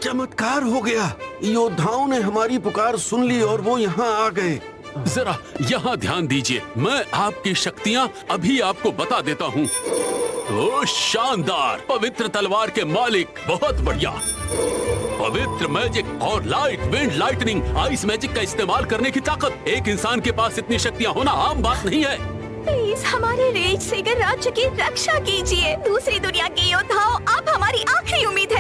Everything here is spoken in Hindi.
चमत्कार हो गया। योद्धाओं ने हमारी पुकार सुन ली और वो यहाँ आ गए। जरा यहाँ ध्यान दीजिए, मैं आपकी शक्तियाँ अभी आपको बता देता हूँ। ओ शानदार, पवित्र तलवार के मालिक, बहुत बढ़िया। पवित्र मैजिक और light, wind, lightning, ice magic का इस्तेमाल करने की ताकत। एक इंसान के पास इतनी शक्तियाँ होना आम बात नहीं है। प्लीज हमारे रेज सेगर राज्य की रक्षा कीजिए। दूसरी दुनिया के योद्धाओं, आप हमारी आखिरी उम्मीद है।